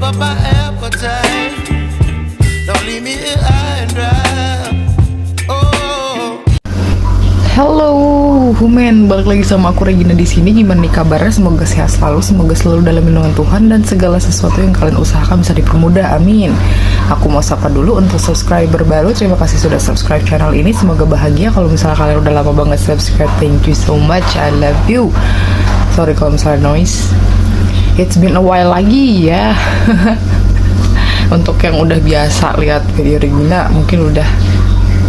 up my appetite. Don't leave me here high and dry. Oh. Halo, Humen, balik lagi sama aku Regina di sini. Gimana nih kabarnya? Semoga sehat selalu, semoga selalu dalam lindungan Tuhan dan segala sesuatu yang kalian usahakan bisa dipermudah. Amin. Aku mau sapa dulu untuk subscriber baru. Terima kasih sudah subscribe channel ini. Semoga bahagia. Kalau misalnya kalian udah lama banget subscribe, thank you so much. I love you. Sorry kalau misalnya noise. It's been a while lagi ya. Untuk yang udah biasa lihat video Regina, mungkin udah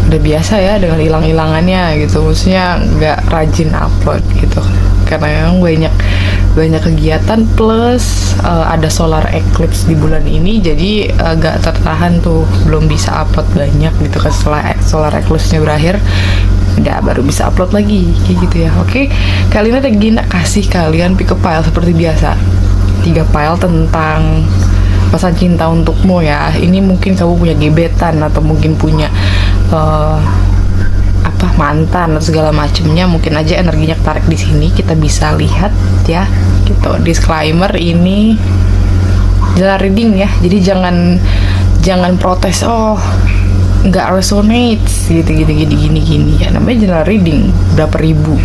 biasa ya dengan hilang-hilangannya gitu, maksudnya nggak rajin upload gitu karena yang banyak kegiatan plus ada solar eclipse di bulan ini, jadi agak tertahan tuh, belum bisa upload banyak gitu kan. Setelah solar eclipse-nya berakhir udah baru bisa upload lagi kayak gitu ya. Oke, kali ini Regina kasih kalian pick up file seperti biasa, 3 file tentang pesan cinta untukmu ya. Ini mungkin kamu punya gebetan atau mungkin punya mantan atau segala macemnya, mungkin aja energinya ketarik di sini. Kita bisa lihat ya gitu. Disclaimer, ini general reading ya, jadi jangan protes, oh nggak resonate gini ya. Namanya general reading, berapa ribu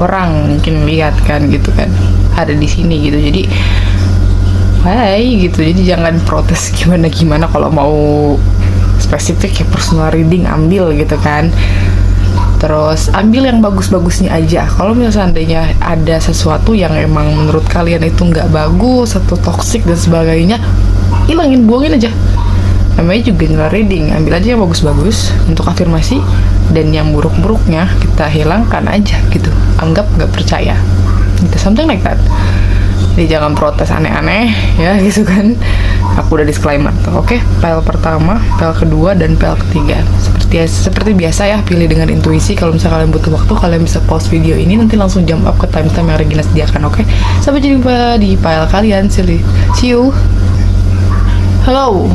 orang mungkin lihat kan gitu kan ada di sini gitu. Jadi hai gitu, jadi jangan protes gimana kalau mau spesifik ya personal reading ambil gitu kan. Terus ambil yang bagus-bagusnya aja. Kalau misalnya seandainya ada sesuatu yang emang menurut kalian itu nggak bagus atau toxic dan sebagainya, hilangin, buangin aja. Namanya juga general reading, ambil aja yang bagus-bagus untuk afirmasi, dan yang buruk-buruknya kita hilangkan aja gitu, anggap nggak percaya gitu, something like that. Jadi jangan protes aneh-aneh ya gitu kan. Aku udah disclaimer tuh. Oke, file pertama, file kedua, dan file ketiga. Seperti biasa ya, pilih dengan intuisi. Kalau misalnya kalian butuh waktu, kalian bisa pause video ini, nanti langsung jump up ke timestamp yang Regina sediakan. Oke, sampai jumpa di file kalian. See you. Halo.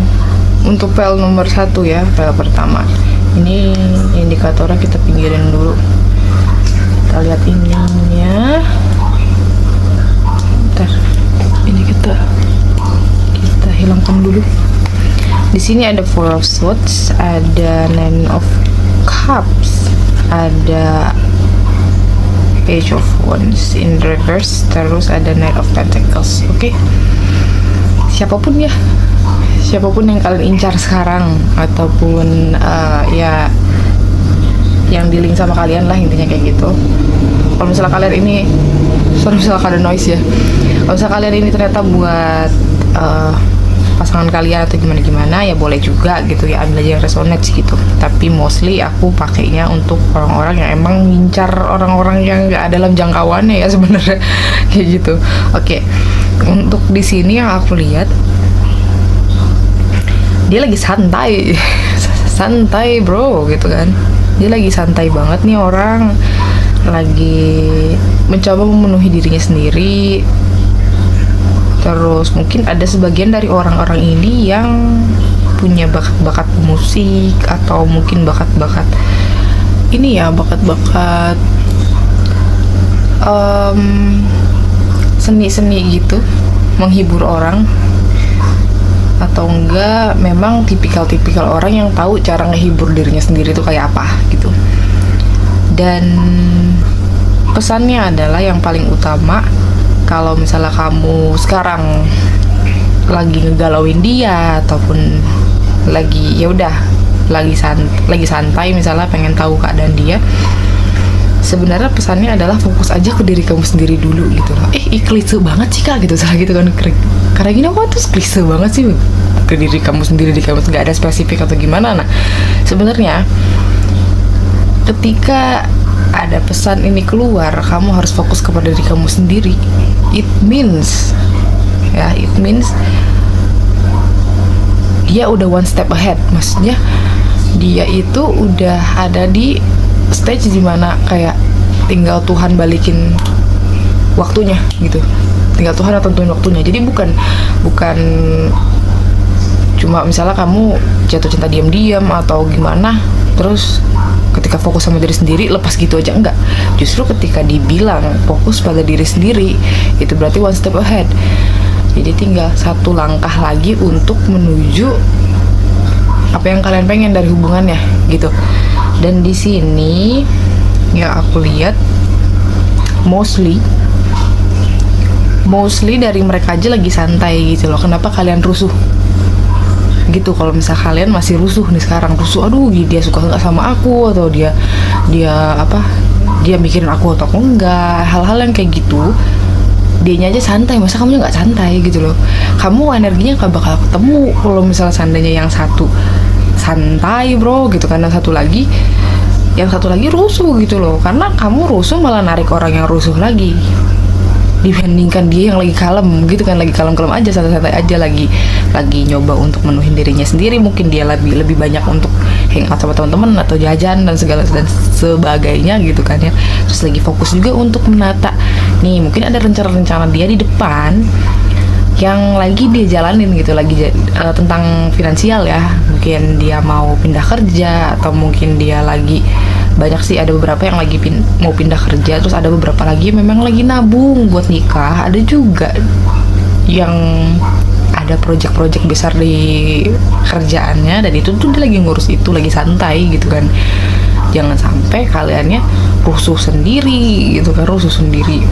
Untuk file nomor 1 ya, file pertama. Ini indikatornya kita pinggirin dulu. Kita lihat ininya. Ini kita hilangkan dulu. Di sini ada Four of Swords, ada Nine of Cups, ada Page of Wands in reverse, terus ada Knight of Pentacles. Oke. Siapapun yang kalian incar sekarang, ataupun ya yang dealing sama kalian lah, intinya kayak gitu. Kalau misalnya kalian ini, misalnya ada noise ya, kalau misalnya kalian ini ternyata buat pasangan kalian atau gimana ya boleh juga gitu ya, ambil aja yang resonate gitu. Tapi mostly aku pakainya untuk orang-orang yang emang ngincar orang-orang yang gak dalam jangkauannya ya sebenarnya kayak gitu. Oke, untuk di sini yang aku lihat, dia lagi santai bro gitu kan. Dia lagi santai banget nih, orang lagi mencoba memenuhi dirinya sendiri. Terus mungkin ada sebagian dari orang-orang ini yang punya bakat-bakat musik, atau mungkin bakat-bakat ini ya, bakat-bakat seni-seni gitu, menghibur orang. Atau enggak memang tipikal orang yang tahu cara ngehibur dirinya sendiri itu kayak apa gitu. Dan pesannya adalah yang paling utama, kalau misalnya kamu sekarang lagi ngegalauin dia, ataupun lagi lagi santai misalnya pengen tahu keadaan dia, sebenarnya pesannya adalah fokus aja ke diri kamu sendiri dulu gitu loh. Klise banget sih kak gitu, salah gitu kan. Karena gini kok tuh klise banget sih, ke diri kamu sendiri, nggak ada spesifik atau gimana. Nah sebenarnya ketika ada pesan ini keluar, kamu harus fokus kepada diri kamu sendiri. It means dia udah one step ahead. Maksudnya dia itu udah ada di stage dimana kayak tinggal Tuhan balikin waktunya gitu, tinggal Tuhan yang tentuin waktunya. Jadi bukan cuma misalnya kamu jatuh cinta diam-diam atau gimana, terus ketika fokus sama diri sendiri lepas gitu aja, enggak. Justru ketika dibilang fokus pada diri sendiri, itu berarti one step ahead. Jadi tinggal satu langkah lagi untuk menuju apa yang kalian pengen dari hubungannya gitu. Dan di sini yang aku lihat mostly dari mereka aja lagi santai gitu loh. Kenapa kalian rusuh gitu? Kalau misal kalian masih rusuh nih sekarang, rusuh, aduh dia suka nggak sama aku, atau dia mikirin aku atau aku enggak, hal-hal yang kayak gitu, dianya aja santai, masa kamu nggak santai gitu loh. Kamu energinya nggak bakal ketemu kalau misalnya seandainya yang satu santai bro gitu, karena yang satu lagi rusuh gitu loh. Karena kamu rusuh malah narik orang yang rusuh lagi, dibandingkan dia yang lagi kalem gitu kan, lagi kalem-kalem aja, santai-santai aja, lagi nyoba untuk menuhin dirinya sendiri. Mungkin dia lebih banyak untuk hangout sama teman-teman atau jajan dan segala dan sebagainya gitu kan ya. Terus lagi fokus juga untuk menata nih, mungkin ada rencana-rencana dia di depan yang lagi dia jalanin gitu, lagi tentang finansial ya. Mungkin dia mau pindah kerja, atau mungkin dia lagi banyak sih, ada beberapa yang lagi mau pindah kerja, terus ada beberapa lagi memang lagi nabung buat nikah. Ada juga yang ada project-project besar di kerjaannya, dan itu tuh dia lagi ngurus itu, lagi santai gitu kan. Jangan sampai kaliannya rusuh sendiri gitu kan, rusuh sendiri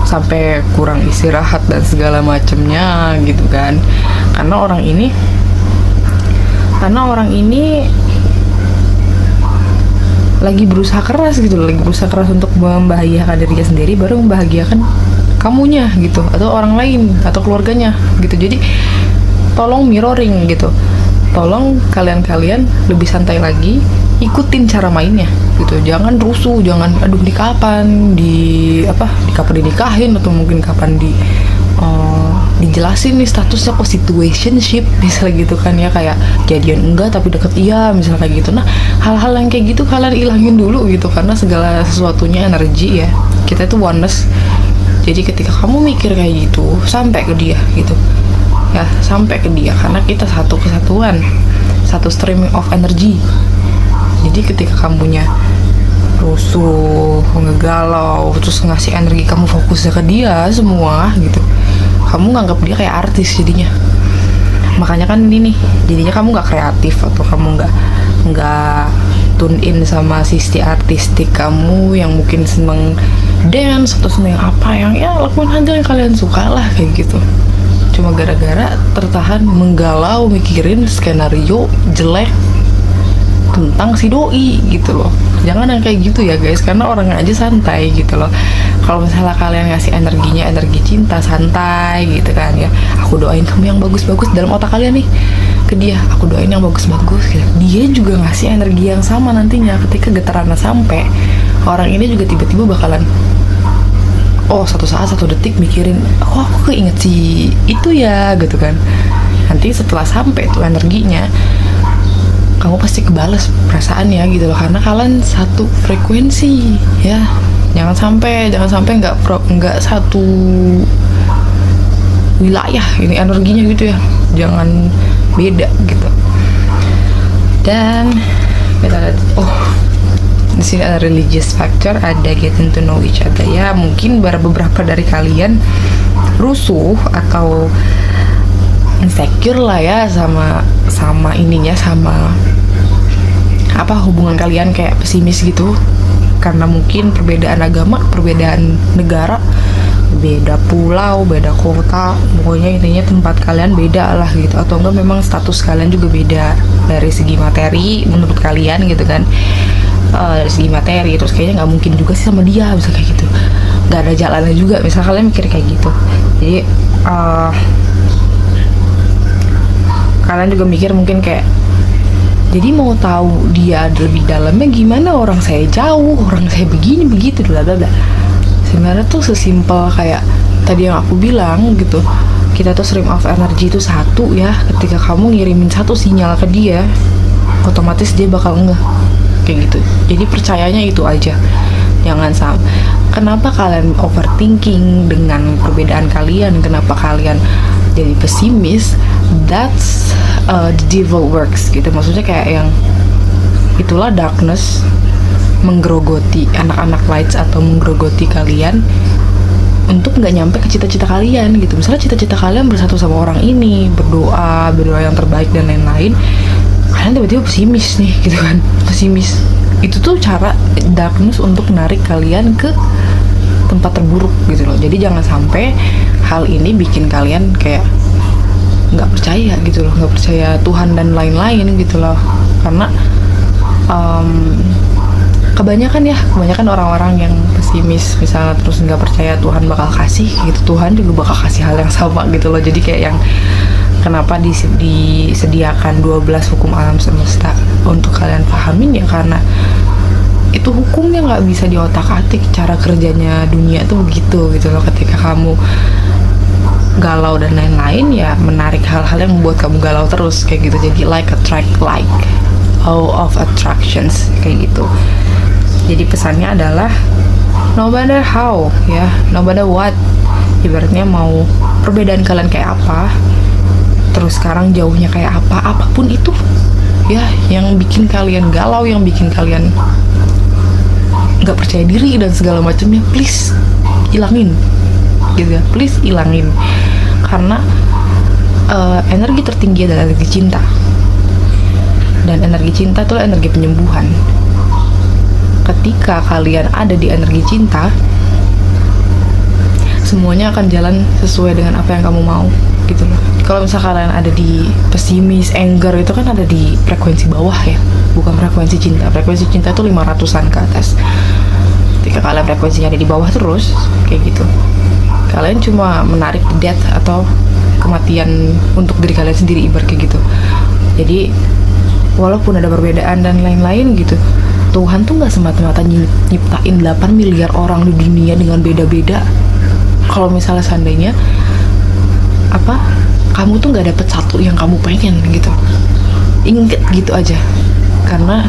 sampai kurang istirahat dan segala macemnya gitu kan. Karena orang ini lagi berusaha keras gitu, lagi berusaha keras untuk membahagiakan dirinya sendiri, baru membahagiakan kamunya gitu, atau orang lain, atau keluarganya gitu. Jadi tolong mirroring gitu, tolong kalian lebih santai lagi, ikutin cara mainnya gitu. Jangan rusuh, jangan aduh kapan dinikahin, atau mungkin kapan dijelasin nih statusnya kok situationship misalnya gitu kan ya, kayak jadian enggak tapi deket iya misalnya kayak gitu. Nah, hal-hal yang kayak gitu kalian ilangin dulu gitu, karena segala sesuatunya energi ya, kita itu oneness. Jadi ketika kamu mikir kayak gitu, sampai ke dia gitu ya, sampai ke dia, karena kita satu kesatuan, satu streaming of energy. Jadi ketika kamunya rusuh, ngegalau, terus ngasih energi kamu fokusnya ke dia semua gitu, kamu nganggap dia kayak artis jadinya. Makanya kan ini nih, jadinya kamu nggak kreatif, atau kamu nggak tune in sama sisi artistik kamu yang mungkin seneng dance atau seneng apa, yang ya lakuin aja yang kalian suka lah kayak gitu. Cuma gara-gara tertahan menggalau mikirin skenario jelek tentang si doi gitu loh. Jangan yang kayak gitu ya guys, karena orangnya aja santai gitu loh. Kalau misalnya kalian ngasih energinya energi cinta, santai gitu kan ya, aku doain kamu yang bagus-bagus dalam otak kalian nih ke dia, aku doain yang bagus-bagus gitu. Dia juga ngasih energi yang sama nantinya. Ketika getarannya sampai, orang ini juga tiba-tiba bakalan satu saat, satu detik mikirin, aku keinget si itu ya gitu kan. Nanti setelah sampai tuh energinya, kamu pasti kebales perasaannya gitu loh, karena kalian satu frekuensi ya. Jangan sampai nggak satu wilayah ini energinya gitu ya, jangan beda gitu. Dan kita lihat, di sini ada religious factor, ada getting to know each other ya. Mungkin beberapa dari kalian rusuh atau insecure lah ya sama ininya, sama hubungan kalian kayak pesimis gitu, karena mungkin perbedaan agama, perbedaan negara, beda pulau, beda kota, pokoknya intinya tempat kalian beda lah gitu. Atau enggak memang status kalian juga beda dari segi materi menurut kalian gitu kan, dari segi materi. Terus kayaknya nggak mungkin juga sih sama dia, bisa kayak gitu, nggak ada jalannya juga, misal kalian mikir kayak gitu. Jadi kalian juga mikir mungkin kayak, jadi mau tahu dia lebih dalamnya gimana, orang saya jauh, orang saya begini begitu bla bla bla. Sebenarnya tuh sesimpel kayak tadi yang aku bilang gitu, kita tuh stream of energy itu satu ya. Ketika kamu ngirimin satu sinyal ke dia, otomatis dia bakal ngeh kayak gitu. Jadi percayanya itu aja, jangan sampai. Kenapa kalian overthinking dengan perbedaan kalian, kenapa kalian jadi pesimis? That's the devil works gitu. Maksudnya kayak yang itulah darkness menggerogoti anak-anak lights, atau menggerogoti kalian untuk nggak nyampe ke cita-cita kalian gitu. Misalnya cita-cita kalian bersatu sama orang ini, berdoa yang terbaik dan lain-lain, kalian tiba-tiba pesimis nih gitu kan, pesimis. Itu tuh cara darkness untuk menarik kalian ke tempat terburuk gitu loh. Jadi jangan sampai hal ini bikin kalian kayak nggak percaya gitu loh, nggak percaya Tuhan dan lain-lain gitu loh. Karena kebanyakan orang-orang yang pesimis misalnya, terus nggak percaya Tuhan bakal kasih gitu, Tuhan juga bakal kasih hal yang sama gitu loh. Jadi kayak yang kenapa disediakan 12 hukum alam semesta untuk kalian pahamin, ya karena itu hukumnya nggak bisa diotak-atik. Cara kerjanya dunia tuh begitu gitu loh. Ketika kamu galau dan lain-lain, ya menarik hal-hal yang membuat kamu galau terus kayak gitu. Jadi like attract like, law of attractions kayak gitu. Jadi pesannya adalah no matter how, ya, no matter what, ibaratnya mau perbedaan kalian kayak apa, terus sekarang jauhnya kayak apa, apapun itu ya yang bikin kalian galau, yang bikin kalian nggak percaya diri dan segala macamnya, please ilangin gitu ya, please ilangin. Karena energi tertinggi adalah energi cinta, dan energi cinta itu energi penyembuhan. Ketika kalian ada di energi cinta, semuanya akan jalan sesuai dengan apa yang kamu mau gitu loh. Kalau misalnya kalian ada di pesimis, anger, itu kan ada di frekuensi bawah ya, bukan frekuensi cinta. Frekuensi cinta itu 500-an ke atas. Ketika kalian frekuensinya ada di bawah terus kayak gitu, kalian cuma menarik death atau kematian untuk diri kalian sendiri, ibarat kayak gitu. Jadi walaupun ada perbedaan dan lain-lain gitu, Tuhan tuh nggak semata-mata nyiptain 8 miliar orang di dunia dengan beda-beda. Kalau misalnya seandainya kamu tuh nggak dapet satu yang kamu pengen gitu, inget gitu aja. Karena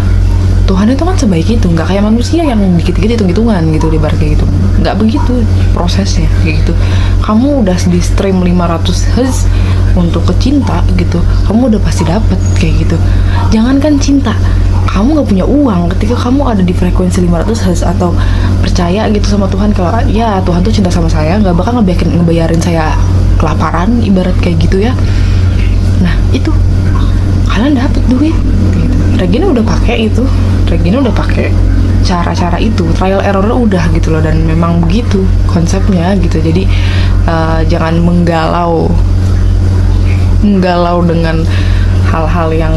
Tuhan itu kan sebaik itu, nggak kayak manusia yang dikit-dikit hitung-hitungan gitu, di bar kayak gitu. Nggak begitu prosesnya kayak gitu. Kamu udah di stream 500 Hz untuk ke cinta gitu, kamu udah pasti dapet kayak gitu. Jangankan cinta, kamu nggak punya uang, ketika kamu ada di frekuensi 500 Hz atau percaya gitu sama Tuhan, kalau ya Tuhan tuh cinta sama saya, nggak bakal ngebayarin saya kelaparan, ibarat kayak gitu ya. Nah itu kalian dapet duit gitu. Regina udah pakai itu, Regina udah pakai cara-cara itu, trial errornya udah gitu loh, dan memang begitu konsepnya gitu. Jadi jangan menggalau dengan hal-hal yang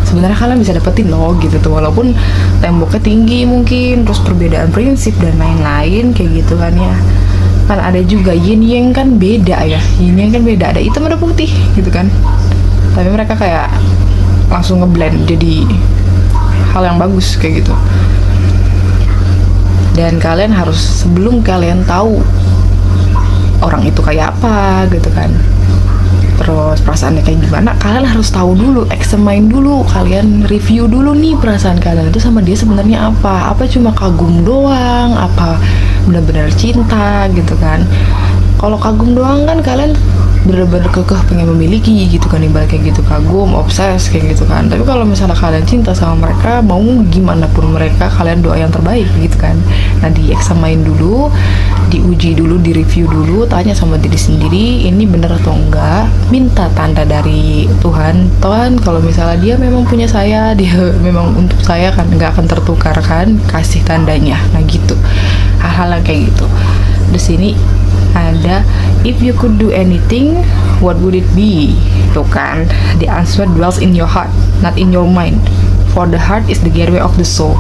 sebenarnya kalian bisa dapetin loh gitu tuh, walaupun temboknya tinggi mungkin, terus perbedaan prinsip dan lain-lain kayak gitu kan ya. Kan ada juga yin yang kan beda ya, yin yang kan beda, ada hitam ada putih gitu kan, tapi mereka kayak langsung ngeblend jadi hal yang bagus kayak gitu. Dan kalian harus, sebelum kalian tahu orang itu kayak apa gitu kan, terus perasaannya kayak gimana, kalian harus tahu dulu, examine dulu, kalian review dulu nih perasaan kalian itu sama dia sebenarnya apa cuma kagum doang, apa benar-benar cinta gitu kan. Kalau kagum doang kan kalian bener-bener kekeh pengen memiliki gitu kan, ibarat kayak gitu, kagum, obses kayak gitu kan. Tapi kalau misalnya kalian cinta sama mereka, mau gimana pun mereka, kalian doa yang terbaik gitu kan. Nah di-examine dulu, diuji dulu, di-review dulu, tanya sama diri sendiri, ini bener atau enggak, minta tanda dari Tuhan. Tuhan kalau misalnya dia memang punya saya, dia memang untuk saya kan, nggak akan tertukar kan, kasih tandanya. Nah gitu, hal-hal yang kayak gitu. Di sini ada, if you could do anything, what would it be? Tuh kan, the answer dwells in your heart, not in your mind. For the heart is the gateway of the soul.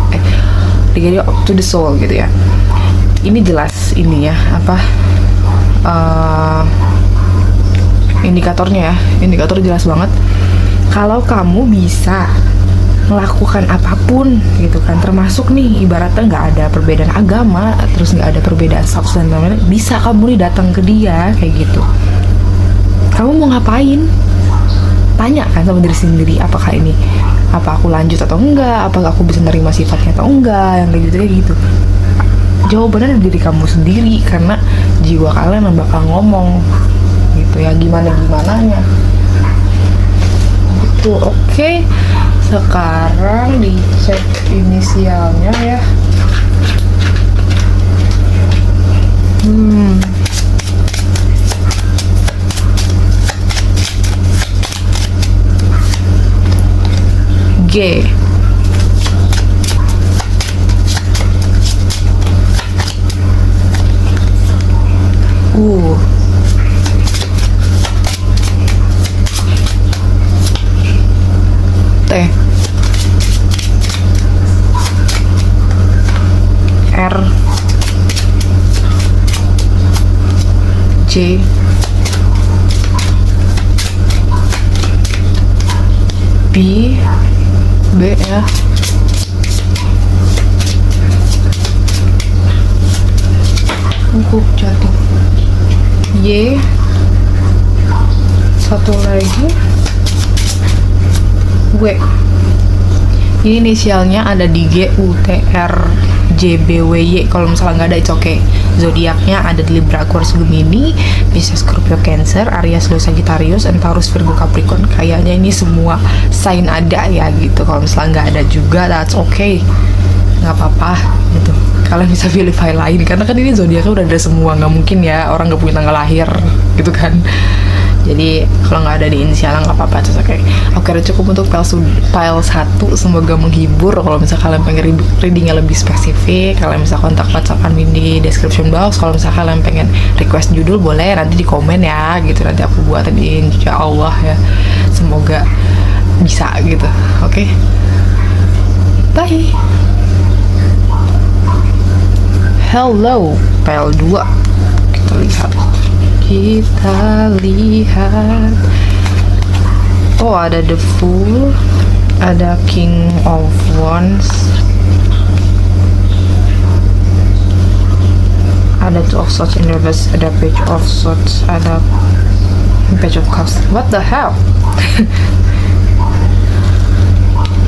The gateway to the soul gitu ya. Ini jelas ini ya, indikatornya ya, indikator jelas banget. Kalau kamu bisa melakukan apapun gitu kan, termasuk nih ibaratnya nggak ada perbedaan agama, terus nggak ada perbedaan status dan lain-lain, bisa kamu nih datang ke dia kayak gitu. Kamu mau ngapain? Tanya kan sama diri sendiri, apakah ini, apa aku lanjut atau enggak, apakah aku bisa nerima sifatnya atau enggak, yang kayak gitu. Jawabannya dari diri kamu sendiri, karena jiwa kalian yang bakal ngomong gitu ya, gimananya gitu. Oke. Sekarang dicek inisialnya ya. G. T. R. J. B ya. Jatuh. Y. Satu lagi W. Ini inisialnya ada di G, U, T, R, J, B, W, Y. Kalau misalnya nggak ada, it's okay. Zodiaknya ada di Libra, Aquarius, Gemini, Pisces, Scorpio, Cancer, Aries, Leo, Sagittarius, Taurus, Virgo, Capricorn. Kayaknya ini semua sign ada ya gitu. Kalau misalnya nggak ada juga, that's okay, nggak apa-apa gitu. Kalian bisa pilih file lain karena kan ini zodiaknya udah ada semua, nggak mungkin ya orang nggak punya tanggal lahir gitu kan. Jadi kalau nggak ada di inisial nggak apa-apa, terus oke. Oke, udah cukup untuk file 1. Semoga menghibur. Kalau misalnya kalian pengen readingnya lebih spesifik, kalian bisa kontak WhatsApp admin di description box. Kalau misalnya kalian pengen request judul, boleh nanti di komen ya gitu. Nanti aku buatin, insya Allah ya. Semoga bisa gitu. Oke. Bye. Hello, file 2. Kita lihat. Oh, ada the Fool, ada King of Wands, ada Two of Swords in reverse, ada Page of Swords, ada Page of Cups. What the hell?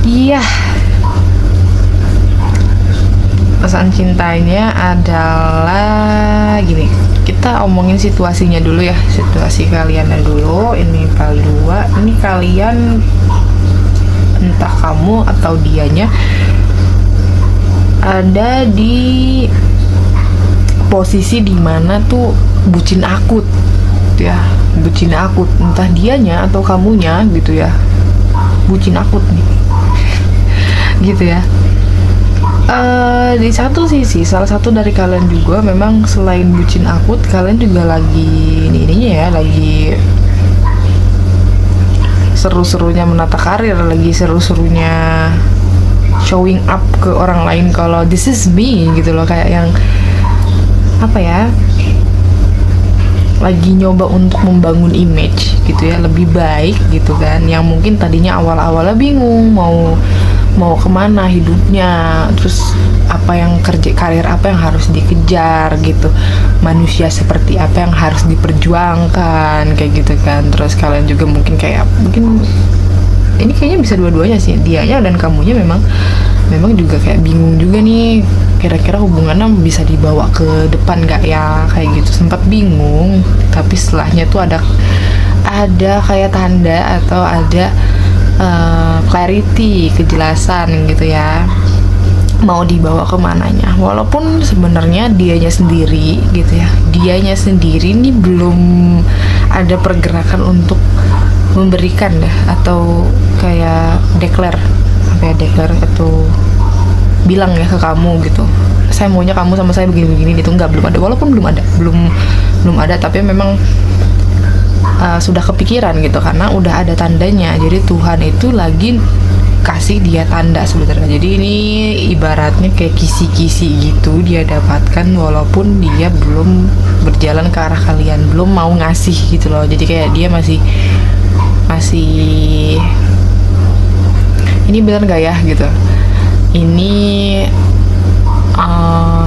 Iya. Pesan cintanya adalah gini, kita omongin situasinya dulu ya, situasi kalian dulu. Ini file 2, ini kalian entah kamu atau dianya ada di posisi dimana tuh bucin akut ya, bucin akut, entah dianya atau kamunya gitu ya, bucin akut nih gitu ya. Di satu sisi, salah satu dari kalian juga memang selain bucin akut, kalian juga lagi ininya ya, lagi seru-serunya menata karir, lagi seru-serunya showing up ke orang lain kalau this is me gitu loh, kayak yang apa ya, lagi nyoba untuk membangun image gitu ya, lebih baik gitu kan, yang mungkin tadinya awal-awalnya bingung mau kemana hidupnya, terus apa yang karir apa yang harus dikejar gitu, manusia seperti apa yang harus diperjuangkan kayak gitu kan. Terus kalian juga mungkin ini kayaknya bisa dua-duanya sih, dianya dan kamunya memang juga kayak bingung juga nih, kira-kira hubungannya bisa dibawa ke depan gak ya, kayak gitu. Sempat bingung, tapi setelahnya tuh ada kayak tanda atau ada clarity, kejelasan gitu ya, mau dibawa kemananya. Walaupun sebenarnya dianya sendiri nih belum ada pergerakan untuk memberikan ya, atau kayak declare atau bilang ya ke kamu gitu, saya maunya kamu sama saya begini-begini gitu. Belum ada, walaupun belum ada, tapi memang sudah kepikiran gitu, karena udah ada tandanya. Jadi Tuhan itu lagi kasih dia tanda sebenarnya. Jadi ini ibaratnya kayak kisi-kisi gitu dia dapatkan, walaupun dia belum berjalan ke arah kalian, belum mau ngasih gitu loh. Jadi kayak dia masih ini benar gak ya gitu, ini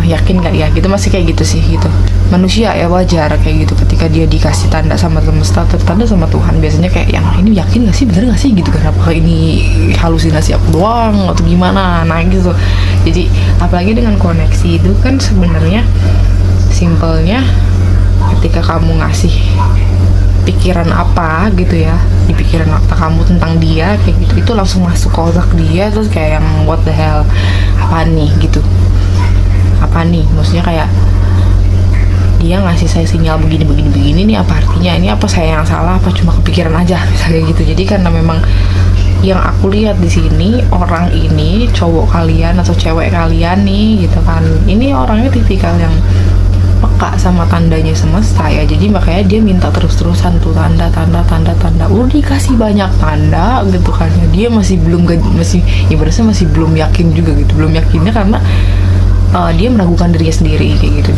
yakin gak ya gitu, masih kayak gitu sih gitu. Manusia ya, wajar kayak gitu ketika dia dikasih tanda sama semesta atau tanda sama Tuhan, biasanya kayak yang ini yakin gak sih, bener gak sih gitu kan, apakah ini halusinasi aku doang atau gimana, nah gitu. Jadi apalagi dengan koneksi itu kan sebenarnya simpelnya, ketika kamu ngasih pikiran apa gitu ya, di pikiran otak kamu tentang dia kayak gitu, itu langsung masuk ke otak dia, terus kayak yang what the hell, apa nih gitu, apa nih maksudnya, kayak dia ngasih saya sinyal begini nih, apa artinya, ini apa saya yang salah, apa cuma kepikiran aja misalnya gitu. Jadi karena memang yang aku lihat di sini, orang ini cowok kalian atau cewek kalian nih gitu kan, ini orangnya tipikal yang peka sama tandanya semesta ya, jadi makanya dia minta terus-terusan tuh tanda, udah dikasih banyak tanda gitu kan, dia masih ibaratnya masih belum yakin juga gitu, belum yakinnya karena dia meragukan dirinya sendiri kayak gitu,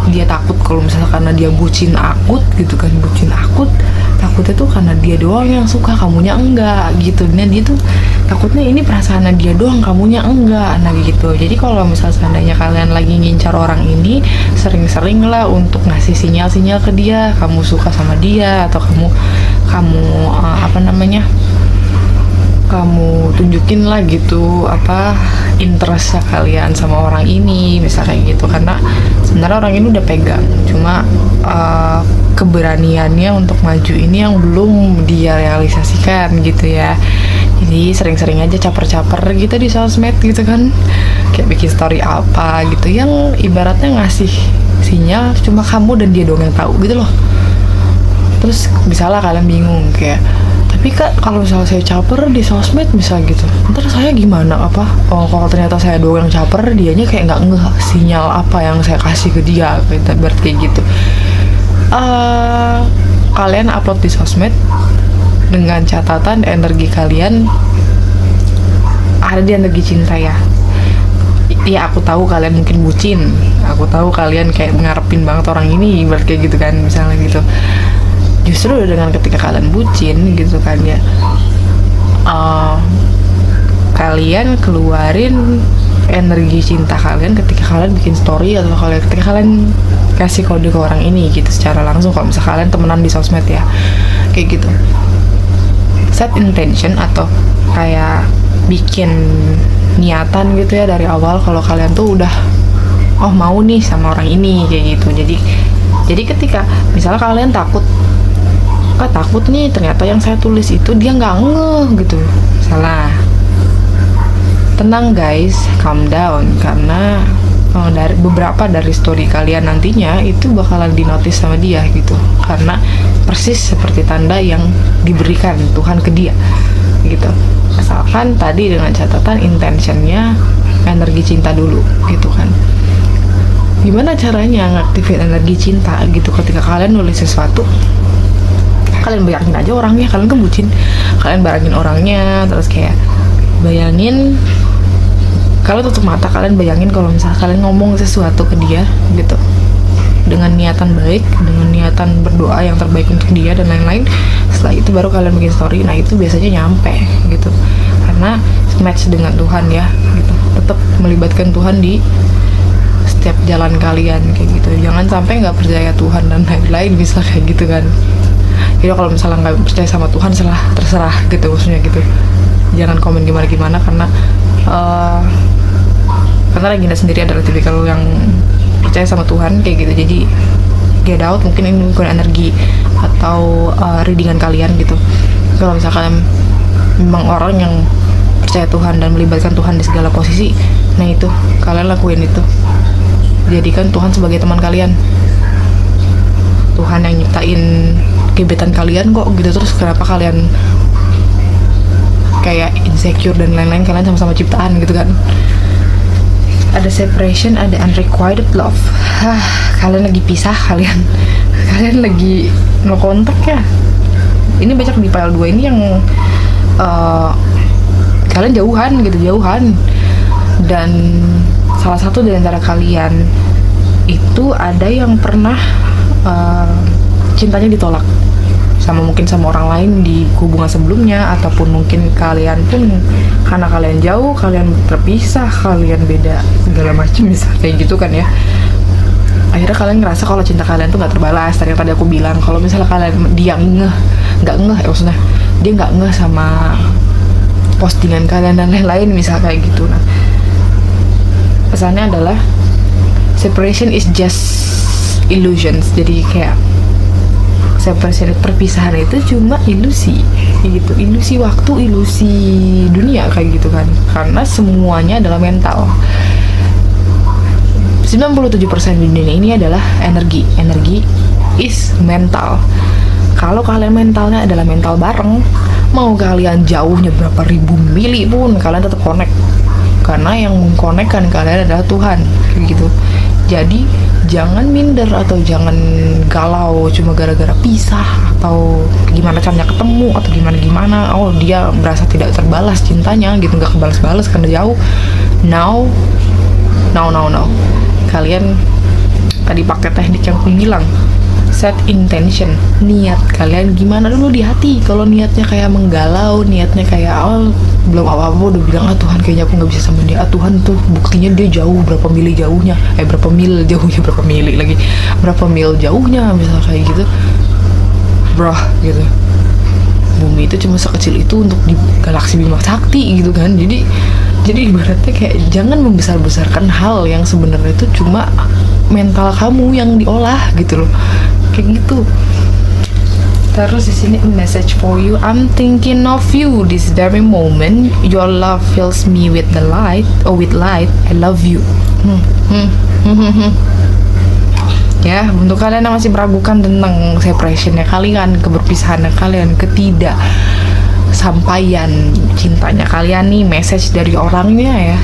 dia takut kalau misalnya karena dia bucin akut gitu kan, takutnya tuh karena dia doang yang suka, kamunya enggak gitu. Nah dia tuh takutnya ini perasaan dia doang, kamunya enggak, nah gitu. Jadi kalau misalnya seandainya kalian lagi ngincar orang ini, sering-sering lah untuk ngasih sinyal-sinyal ke dia, kamu suka sama dia, atau kamu kamu tunjukin lah gitu interestnya kalian sama orang ini, misalnya kayak gitu. Karena sebenarnya orang ini udah pegang, cuma keberaniannya untuk maju ini yang belum dia realisasikan gitu ya. Jadi sering-sering aja caper-caper gitu di sosmed gitu kan, kayak bikin story apa gitu yang ibaratnya ngasih sinyal cuma kamu dan dia doang yang tahu gitu loh. Terus misalnya kalian bingung kayak, tapi kak kalau misalnya saya caper di sosmed misal gitu, ntar saya gimana kalau ternyata saya doang yang caper, dianya kayak nggak ngeh sinyal apa yang saya kasih ke dia, berarti kayak gitu. Kalian upload di sosmed dengan catatan energi kalian ada di energi cinta ya. Iya, aku tahu kalian mungkin bucin, aku tahu kalian kayak ngarepin banget orang ini, berarti kayak gitu kan, misalnya gitu. Justru dengan ketika kalian bucin gitu kan ya, kalian keluarin energi cinta kalian ketika kalian bikin story, atau ketika kalian kasih kode ke orang ini gitu secara langsung. Kalau misalnya kalian temenan di sosmed ya, kayak gitu, set intention atau kayak bikin niatan gitu ya dari awal kalau kalian tuh udah mau nih sama orang ini kayak gitu. Jadi ketika misalnya kalian takut nih ternyata yang saya tulis itu dia nggak ngeh gitu, salah, tenang guys, calm down, karena dari beberapa dari story kalian nantinya itu bakalan dinotis sama dia gitu, karena persis seperti tanda yang diberikan Tuhan ke dia gitu. Asalkan tadi dengan catatan intentionnya energi cinta dulu gitu kan. Gimana caranya ngaktifin energi cinta gitu ketika kalian nulis sesuatu? Kalian bayangin aja orangnya, kalian kan bucin, kalian bayangin orangnya, terus kayak bayangin, kalian tutup mata, kalian bayangin kalau misalnya kalian ngomong sesuatu ke dia gitu dengan niatan baik, dengan niatan berdoa yang terbaik untuk dia dan lain-lain. Setelah itu baru kalian bikin story. Nah itu biasanya nyampe gitu, karena match dengan Tuhan ya gitu, tetap melibatkan Tuhan di setiap jalan kalian kayak gitu. Jangan sampai nggak percaya Tuhan dan lain-lain bisa kayak gitu kan. Jadi kalau misalnya nggak percaya sama Tuhan, terserah gitu, maksudnya gitu. Jangan komen gimana-gimana, karena Regina sendiri adalah tipikal yang percaya sama Tuhan kayak gitu. Jadi get out, mungkin ini bukan energi atau readingan kalian gitu. Kalau misalnya kalian memang orang yang percaya Tuhan dan melibatkan Tuhan di segala posisi, nah itu kalian lakuin itu. Jadikan Tuhan sebagai teman kalian. Tuhan yang nyiptain gebetan kalian kok gitu, terus kenapa kalian kayak insecure dan lain-lain, kalian sama-sama ciptaan gitu kan. Ada separation, ada unrequited love. Kalian lagi pisah, kalian lagi no kontak ya. Ini banyak di pile 2 ini yang kalian jauhan. Dan salah satu dari antara kalian itu ada yang pernah cintanya ditolak mungkin sama orang lain di hubungan sebelumnya, ataupun mungkin kalian pun karena kalian jauh, kalian terpisah, kalian beda segala macam bisa kayak gitu kan ya. Akhirnya kalian ngerasa kalau cinta kalian tuh nggak terbalas. Tadi aku bilang kalau misalnya kalian maksudnya dia nggak ngeh sama postingan kalian dan lain-lain misal kayak gitu. Nah pesannya adalah separation is just illusions. Jadi kayak separation, perpisahan itu cuma ilusi gitu, ilusi waktu, ilusi dunia kayak gitu kan, karena semuanya adalah mental. 97% di dunia ini adalah energi is mental. kalau kalian mentalnya adalah mental bareng, mau kalian jauhnya berapa ribu mili pun kalian tetap connect, karena yang mengkonekkan kalian adalah Tuhan, kayak gitu. Jadi jangan minder atau jangan galau cuma gara-gara pisah atau gimana caranya ketemu atau gimana oh dia merasa tidak terbalas cintanya gitu, nggak kebalas-balas karena jauh. No, kalian tadi pakai teknik yang aku bilang, set intention, niat kalian gimana dulu di hati. Kalau niatnya kayak menggalau, niatnya kayak belum apa-apa udah bilang Tuhan kayaknya aku nggak bisa sama dia, Tuhan tuh buktinya dia jauh berapa mil jauhnya, berapa mil jauhnya, misal kayak gitu, bro, gitu. Bumi itu cuma sekecil itu untuk di galaksi Bima Sakti gitu kan. Jadi ibaratnya kayak jangan membesar-besarkan hal yang sebenarnya itu cuma mental kamu yang diolah gitu loh, kayak gitu. Terus di sini a message for you, I'm thinking of you this very moment, your love fills me with the light, I love you. Ya, untuk kalian yang masih meragukan tentang separationnya kalian, keberpisahannya kalian, ketidaksampaian cintanya kalian nih, message dari orangnya ya,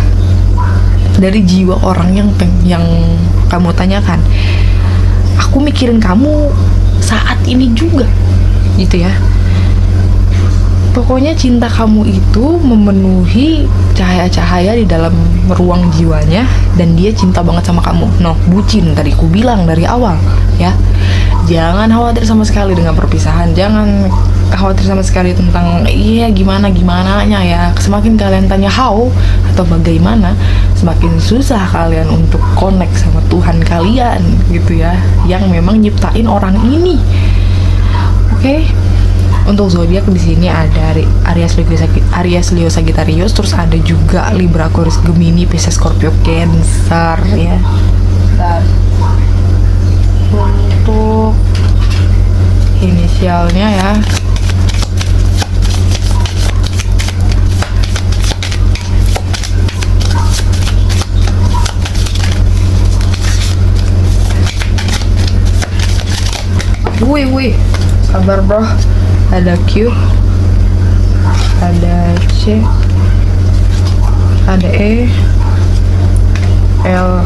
dari jiwa orang yang kamu tanyakan. Aku mikirin kamu saat ini juga, gitu ya. Pokoknya cinta kamu itu memenuhi cahaya-cahaya di dalam ruang jiwanya, dan dia cinta banget sama kamu. Bucin tadi ku bilang dari awal ya. Jangan khawatir sama sekali dengan perpisahan, jangan khawatir sama sekali tentang gimana-gimananya ya. Semakin kalian tanya how atau bagaimana, semakin susah kalian untuk connect sama Tuhan kalian gitu ya, yang memang nyiptain orang ini. Oke. Untuk zodiak di sini ada Aries, Leo, Sagittarius, terus ada juga Libra, Aquarius, Gemini, Pisces, Scorpio, Cancer ya. Untuk inisialnya ya, wih, sabar bro. Ada Q, ada C, ada E, L,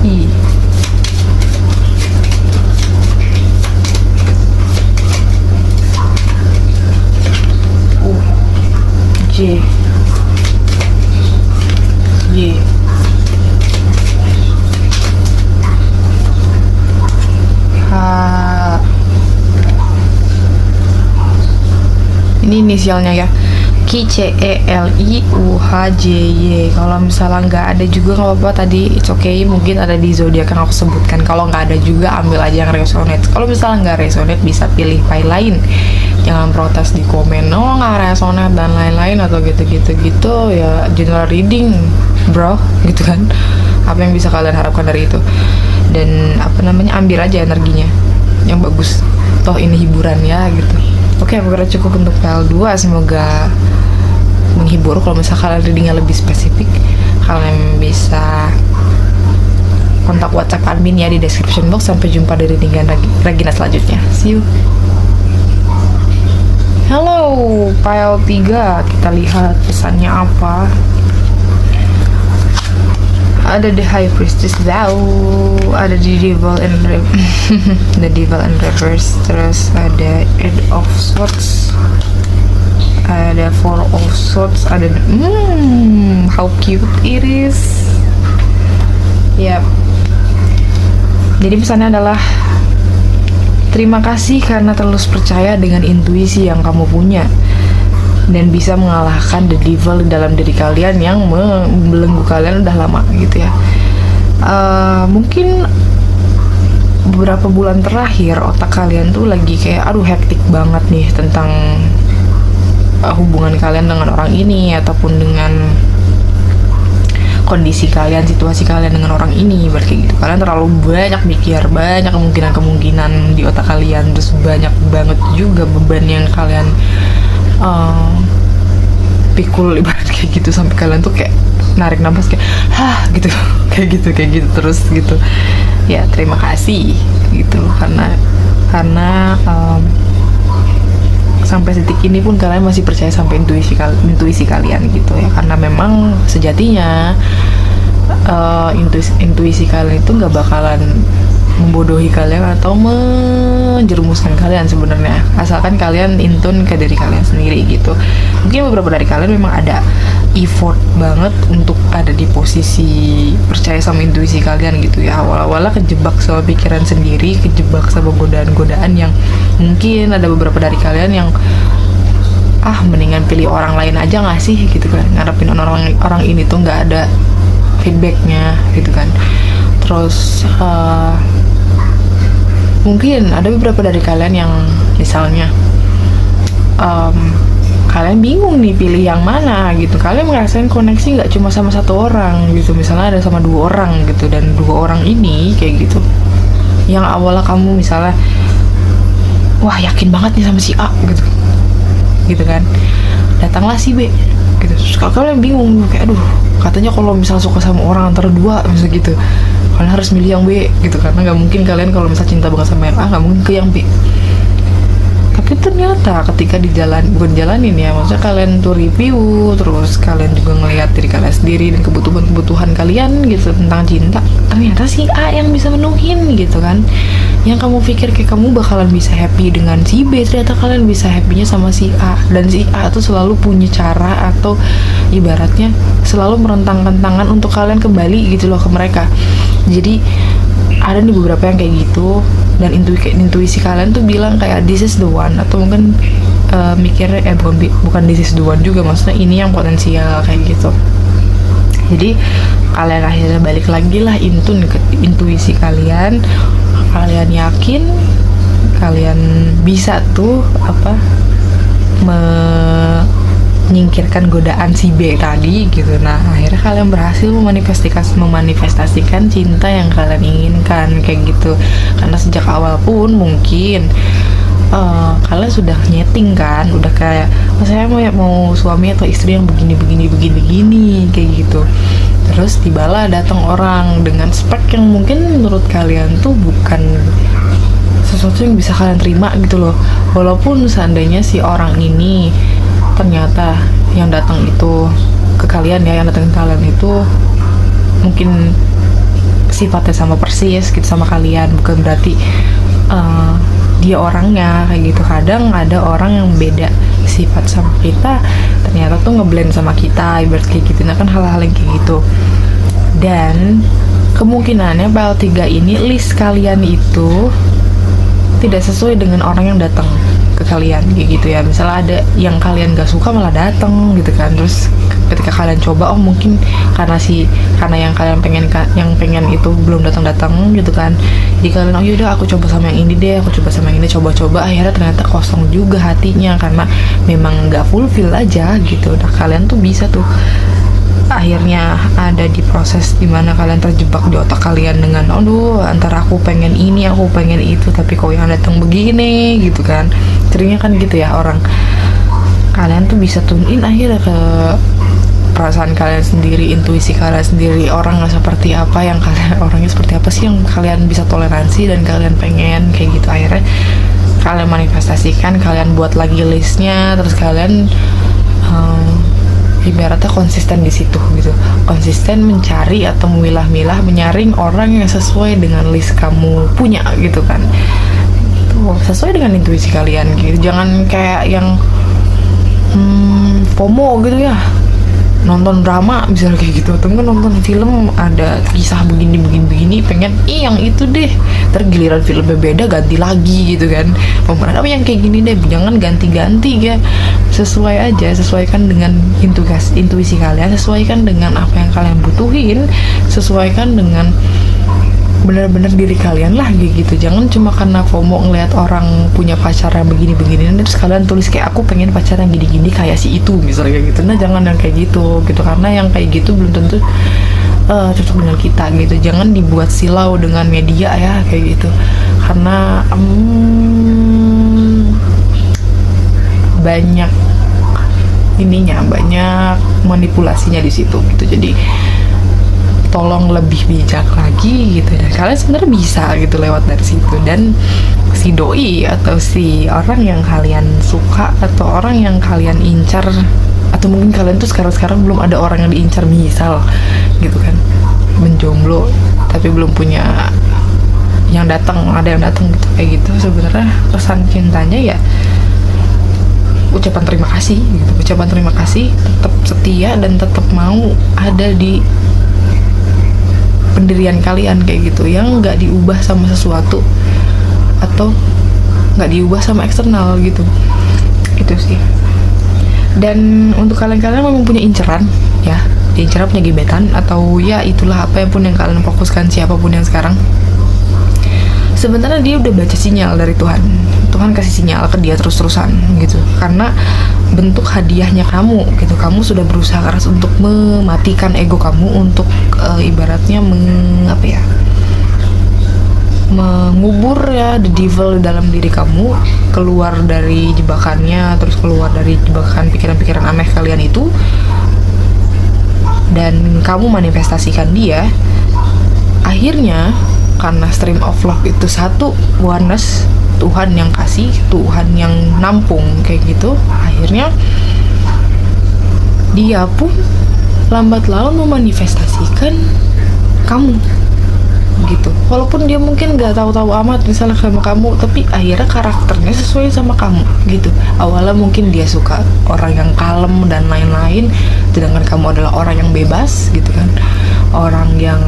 I. U, J, Y, H. Ini inisialnya ya, K, C, E, L, I, U, H, J, Y. Kalau misalnya nggak ada juga nggak apa-apa, tadi it's okay, mungkin ada di zodiak yang aku sebutkan. Kalau nggak ada juga ambil aja yang resonate. Kalau misalnya nggak resonate bisa pilih file lain, jangan protes di komen nggak resonate dan lain-lain atau gitu ya. General reading bro, gitu kan. Apa yang bisa kalian harapkan dari itu? Dan ambil aja energinya yang bagus, toh ini hiburan ya gitu. Oke, aku kira cukup untuk PL2. Semoga menghibur. Kalau misalnya kalian readingnya lebih spesifik, kalian bisa kontak WhatsApp admin ya di description box. Sampai jumpa di readingan Regina selanjutnya. See you. Halo, PL3. Kita lihat pesannya apa. Ada the High Priestess, ada the Devil and the Devil and Reverse, terus ada Eight of Swords, ada Four of Swords, ada how cute it is. Yap. Jadi pesannya adalah terima kasih karena terus percaya dengan intuisi yang kamu punya dan bisa mengalahkan the devil dalam diri kalian yang membelenggu kalian udah lama gitu ya. Mungkin beberapa bulan terakhir otak kalian tuh lagi kayak hektik banget nih tentang hubungan kalian dengan orang ini ataupun dengan kondisi kalian, situasi kalian dengan orang ini. Berarti gitu, kalian terlalu banyak mikir, banyak kemungkinan di otak kalian, terus banyak banget juga beban yang kalian pikul ibarat kayak gitu, sampai kalian tuh kayak narik nafas kayak gitu kayak gitu terus gitu ya. Terima kasih gitu loh, karena karena sampai detik ini pun kalian masih percaya sampai intuisi kalian gitu ya, karena memang sejatinya intuisi kalian itu nggak bakalan membodohi kalian atau menjerumuskan kalian sebenarnya, asalkan kalian intun ke diri kalian sendiri gitu. Mungkin beberapa dari kalian memang ada effort banget untuk ada di posisi percaya sama intuisi kalian gitu ya, awal-awalnya kejebak sama pikiran sendiri, kejebak sama godaan-godaan yang mungkin ada beberapa dari kalian yang mendingan pilih orang lain aja nggak sih gitu kan, ngarepin orang ini tuh nggak ada feedbacknya gitu kan. Terus mungkin ada beberapa dari kalian yang misalnya kalian bingung nih pilih yang mana gitu, kalian ngerasain koneksi nggak cuma sama satu orang gitu, misalnya ada sama 2 orang gitu, dan 2 orang ini kayak gitu, yang awalnya kamu misalnya wah yakin banget nih sama si A gitu kan, datanglah si B gitu. Terus kalian bingung kayak aduh, katanya kalau misal suka sama orang antara 2 misalnya gitu, kalian harus milih yang B gitu, karena nggak mungkin kalian kalau misal cinta banget sama yang A nggak mungkin ke yang B. Tapi ternyata ketika bukan jalanin ya, maksudnya kalian tuh review, terus kalian juga ngelihat diri kalian sendiri dan kebutuhan kalian gitu tentang cinta, ternyata si A yang bisa menuhin gitu kan. Yang kamu pikir kayak kamu bakalan bisa happy dengan si B, ternyata kalian bisa happynya sama si A, dan si A tuh selalu punya cara atau ibaratnya selalu merentangkan tangan untuk kalian kembali gitu loh ke mereka. Jadi ada nih beberapa yang kayak gitu, dan intuisi kalian tuh bilang kayak this is the one, atau mungkin mikirnya bukan this is the one juga, maksudnya ini yang potensial kayak gitu. Jadi kalian akhirnya balik lagi lah ke intuisi kalian yakin kalian bisa tuh menyingkirkan godaan si B tadi gitu. Nah akhirnya kalian berhasil memanifestasikan cinta yang kalian inginkan kayak gitu, karena sejak awal pun mungkin kalian sudah nyeting kan, udah kayak saya mau suami atau istri yang begini kayak gitu. Terus tibalah datang orang dengan spek yang mungkin menurut kalian tuh bukan sesuatu yang bisa kalian terima gitu loh, walaupun seandainya si orang ini ternyata yang datang itu ke kalian ya, yang datang ke kalian itu mungkin sifatnya sama persis gitu sama kalian, bukan berarti dia orangnya kayak gitu. Kadang ada orang yang beda sifat sama kita, ternyata tuh ngeblend sama kita, ibarat kayak gitu. Nah kan hal-hal yang kayak gitu. Dan kemungkinannya PL3 ini list kalian itu tidak sesuai dengan orang yang datang ke kalian kayak gitu ya. Misalnya ada yang kalian gak suka malah datang gitu kan, terus ketika kalian coba mungkin karena yang kalian pengen itu belum datang gitu kan, jadi kalian yaudah aku coba sama yang ini deh, coba akhirnya ternyata kosong juga hatinya karena memang gak fulfill aja gitu. Nah kalian tuh bisa tuh akhirnya ada di proses dimana kalian terjebak di otak kalian dengan antara aku pengen ini, aku pengen itu, tapi kok yang datang begini gitu kan. Seringnya kan gitu ya orang. Kalian tuh bisa tune in akhirnya ke perasaan kalian sendiri, intuisi kalian sendiri, orangnya seperti apa, orangnya seperti apa sih yang kalian bisa toleransi dan kalian pengen kayak gitu. Akhirnya kalian manifestasikan, kalian buat lagi listnya, terus kalian ibaratnya konsisten di situ gitu, konsisten mencari atau memilah-milah, menyaring orang yang sesuai dengan list kamu punya gitu kan, tuh sesuai dengan intuisi kalian gitu. Jangan kayak yang FOMO gitu ya, nonton drama misalnya kayak gitu, atau kan nonton film ada kisah begini pengen yang itu deh, tergiliran filmnya beda ganti lagi gitu kan, pemeran apa yang kayak gini deh, jangan ganti-ganti ya. Sesuaikan dengan intuisi kalian, sesuaikan dengan apa yang kalian butuhin, sesuaikan dengan benar-benar diri kalian lah gitu. Jangan cuma karena FOMO ngelihat orang punya pacar yang begini terus kalian tulis kayak aku pengen pacar yang gini-gini kayak si itu misalnya kayak gitu. Nah jangan yang kayak gitu karena yang kayak gitu belum tentu cocok dengan kita gitu. Jangan dibuat silau dengan media ya kayak gitu, karena banyak manipulasinya di situ gitu. Jadi tolong lebih bijak lagi gitu, dan kalian sebenarnya bisa gitu lewat dari situ. Dan si doi atau si orang yang kalian suka atau orang yang kalian incar, atau mungkin kalian tuh sekarang belum ada orang yang diincar, misal gitu kan, menjomblo tapi belum punya yang datang, ada yang datang gitu, kayak gitu. Sebenarnya pesan cintanya ya ucapan terima kasih gitu, ucapan terima kasih, tetap setia dan tetap mau ada di pendirian kalian kayak gitu, yang nggak diubah sama sesuatu atau nggak diubah sama eksternal gitu. Itu sih. Dan untuk kalian-kalian memang punya inceran ya, inceran, punya gebetan, atau ya itulah apa yang pun yang kalian fokuskan, siapapun yang sekarang, sebenarnya dia udah baca sinyal dari Tuhan. Tuhan kasih sinyal ke dia terus-terusan gitu, karena bentuk hadiahnya kamu gitu. Kamu sudah berusaha keras untuk mematikan ego kamu, untuk ibaratnya mengubur ya the devil dalam diri kamu, keluar dari jebakannya, terus keluar dari jebakan pikiran-pikiran aneh kalian itu, dan kamu manifestasikan dia. Akhirnya karena stream of love itu satu, oneness, Tuhan yang kasih, Tuhan yang nampung kayak gitu, akhirnya dia pun lambat laun memanifestasikan kamu gitu. Walaupun dia mungkin gak tahu-tahu amat misalnya sama kamu, tapi akhirnya karakternya sesuai sama kamu gitu. Awalnya mungkin dia suka orang yang kalem dan lain-lain, sedangkan kamu adalah orang yang bebas gitu kan, orang yang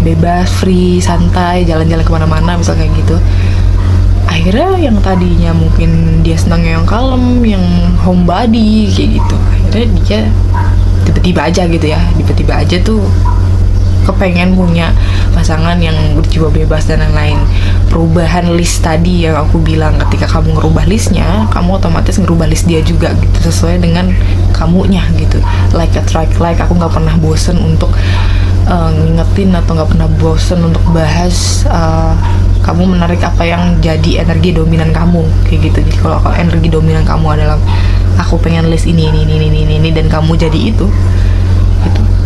bebas, free, santai, jalan-jalan kemana-mana misal kayak gitu. Akhirnya yang tadinya mungkin dia senangnya yang kalem, yang homebody kayak gitu, akhirnya dia tiba-tiba aja gitu ya, tiba-tiba aja tuh kepengen punya pasangan yang berjiwa bebas dan lain-lain. Perubahan list tadi yang aku bilang, ketika kamu ngerubah listnya, kamu otomatis ngerubah list dia juga gitu, sesuai dengan kamunya gitu. Like attract like, aku nggak pernah bosen untuk ngingetin atau nggak pernah bosen untuk bahas kamu menarik apa yang jadi energi dominan kamu kayak gitu. Jadi kalau energi dominan kamu adalah aku pengen list ini dan kamu jadi itu,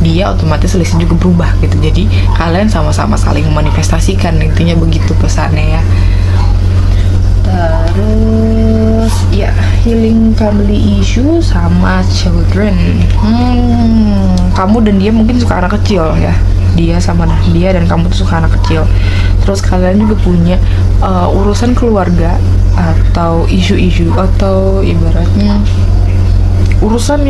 dia otomatis listnya juga berubah gitu. Jadi kalian sama-sama saling memanifestasikan, intinya begitu pesannya ya. Terus ya, healing family issue sama children. Kamu dan dia mungkin suka anak kecil ya, dia dan kamu tuh suka anak kecil. Terus kalian juga punya urusan keluarga atau isu-isu, atau ibaratnya urusan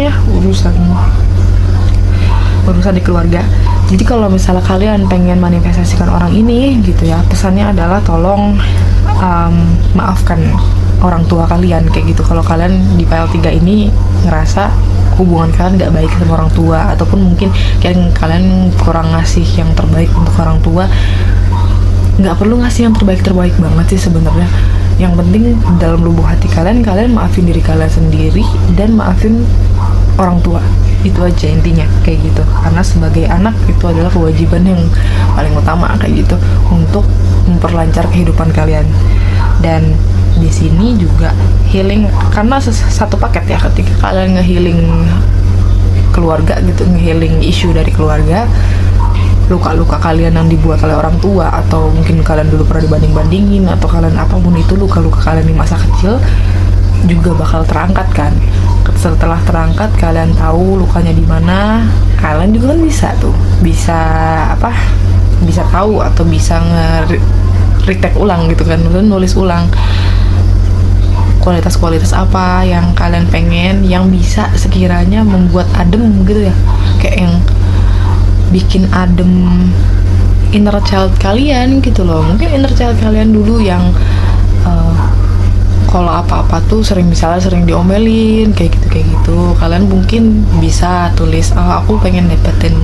di keluarga. Jadi kalau misalnya kalian pengen manifestasikan orang ini gitu ya, pesannya adalah tolong maafkan orang tua kalian kayak gitu. Kalau kalian di PL3 ini ngerasa hubungan kalian gak baik sama orang tua, ataupun mungkin kalian kurang ngasih yang terbaik untuk orang tua, nggak perlu ngasih yang terbaik banget sih sebenarnya. Yang penting dalam lubuk hati kalian maafin diri kalian sendiri dan maafin orang tua. Itu aja intinya kayak gitu. Karena sebagai anak itu adalah kewajiban yang paling utama kayak gitu, untuk memperlancar kehidupan kalian. Dan di sini juga healing, karena satu paket ya, ketika kalian nge-healing keluarga gitu, nge-healing isu dari keluarga, luka-luka kalian yang dibuat oleh orang tua, atau mungkin kalian dulu pernah dibanding-bandingin, atau kalian apapun itu, luka-luka kalian di masa kecil juga bakal terangkat kan. Setelah terangkat, kalian tahu lukanya di mana, kalian juga kan bisa tahu atau bisa nge-retake ulang gitu kan, nulis ulang kualitas-kualitas apa yang kalian pengen, yang bisa sekiranya membuat adem gitu ya, kayak yang bikin adem inner child kalian gitu loh. Mungkin inner child kalian dulu yang kalau apa-apa tuh sering diomelin kayak gitu, kalian mungkin bisa tulis, aku pengen dapetin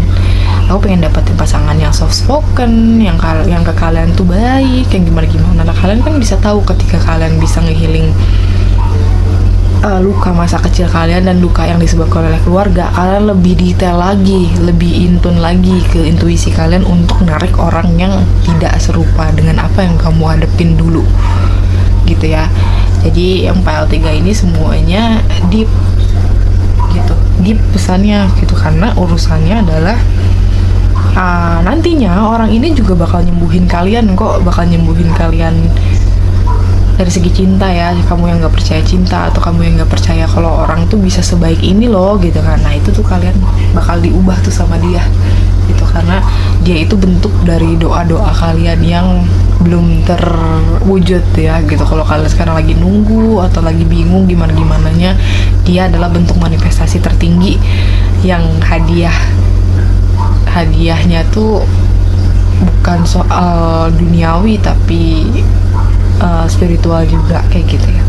pasangan yang soft spoken, yang ke kalian tuh baik, yang gimana. Nah, kalian kan bisa tahu ketika kalian bisa ngehealing luka masa kecil kalian dan luka yang disebabkan oleh keluarga, kalian lebih detail lagi, lebih intun lagi ke intuisi kalian untuk narik orang yang tidak serupa dengan apa yang kamu hadepin dulu gitu ya. Jadi yang PL3 ini semuanya deep gitu, deep pesannya gitu, karena urusannya adalah Nantinya orang ini juga bakal nyembuhin kalian kok, bakal nyembuhin kalian dari segi cinta ya. Kamu yang nggak percaya cinta atau kamu yang nggak percaya kalau orang tuh bisa sebaik ini loh gitu kan, nah itu tuh kalian bakal diubah tuh sama dia gitu, karena dia itu bentuk dari doa-doa kalian yang belum terwujud ya gitu. Kalau kalian sekarang lagi nunggu atau lagi bingung gimana-gimananya, dia adalah bentuk manifestasi tertinggi yang hadiahnya tuh bukan soal duniawi tapi spiritual juga kayak gitu ya.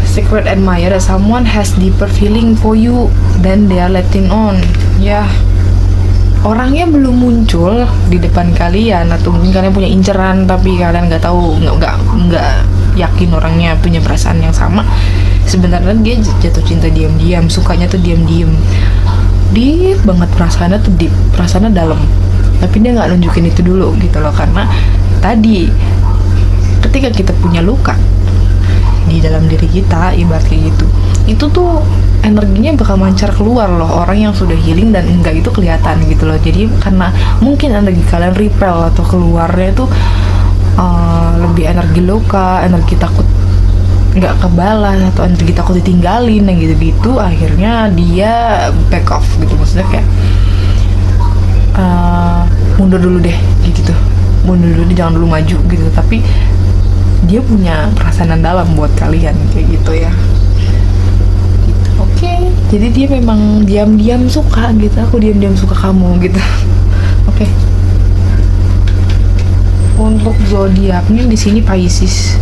Secret admirer, someone has deeper feeling for you than they are letting on. Ya, orangnya belum muncul di depan kalian, atau mungkin kalian punya inceran tapi kalian nggak tahu, nggak yakin orangnya punya perasaan yang sama. Sebenarnya dia jatuh cinta diam-diam, sukanya tuh diam-diam, deep banget perasaannya tuh deep, perasaannya dalam, tapi dia nggak nunjukin itu dulu gitu loh. Karena tadi ketika kita punya luka di dalam diri kita, ibarat kayak gitu, itu tuh energinya bakal mancar keluar loh. Orang yang sudah healing dan enggak itu kelihatan gitu loh. Jadi karena mungkin energi kalian repel atau keluarnya itu lebih energi luka, energi takut nggak kebalas, atau energi takut ditinggalin yang gitu-gitu, akhirnya dia back off gitu. Maksudnya kayak mundur dulu deh gitu, mundur dulu deh, jangan dulu maju gitu. Tapi dia punya perasaan dalam buat kalian kayak gitu ya. Oke, jadi dia memang diam-diam suka gitu. Aku diam-diam suka kamu gitu. Oke. Untuk zodiaknya di sini Pisces,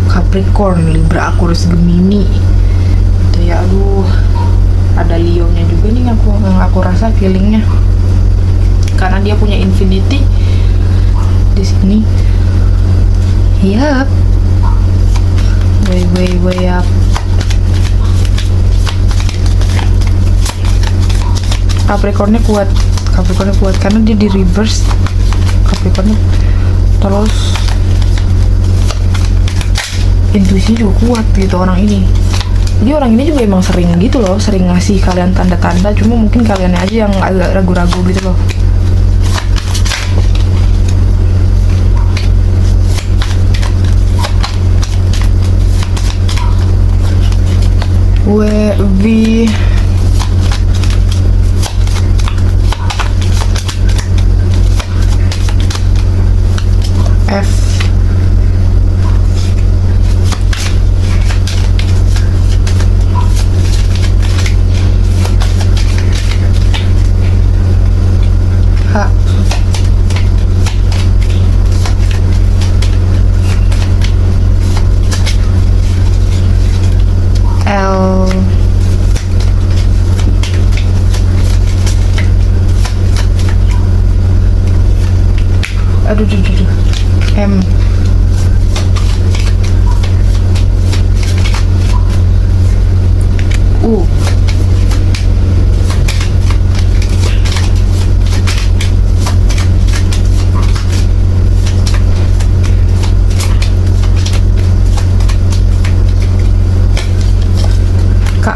Capricorn, Libra, Aquarius, Gemini. Gitu ya. Aduh, ada Leo-nya juga nih yang aku rasa feelingnya. Karena dia punya infinity di sini. Yap. Way up. Capricornnya kuat karena dia di reverse. Capricornnya terus intuisinya juga kuat gitu orang ini. Jadi orang ini juga emang sering gitu loh, sering ngasih kalian tanda-tanda, cuma mungkin kalian aja yang agak ragu-ragu gitu loh. V F H L aduh M U K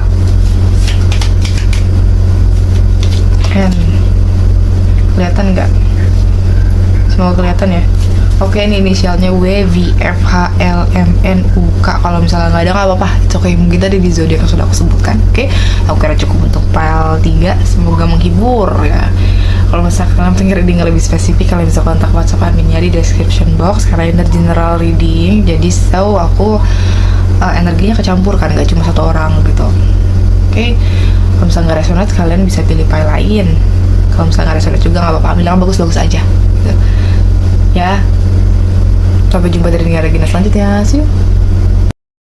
N. Kelihatan nggak? Semoga kelihatan ya. Oke, ini inisialnya W, V, F, H, L, M, N, U, K. Kalau misalnya nggak ada nggak apa-apa. Oke, mungkin tadi di zodiak yang sudah aku sebutkan. Oke, aku kira cukup untuk file 3. Semoga menghibur ya. Kalau misalkan kalian pengen reading lebih spesifik, kalian bisa kontak WhatsApp adminnya di description box. Karena ini general reading, jadi aku energinya kecampur kan, nggak cuma satu orang gitu. Oke, kalau misalnya nggak resonate, kalian bisa pilih file lain. Kalau misalnya nggak resonate juga nggak apa-apa, bilang bagus-bagus aja gitu. Ya, sampai jumpa di reading Regina selanjutnya. See you.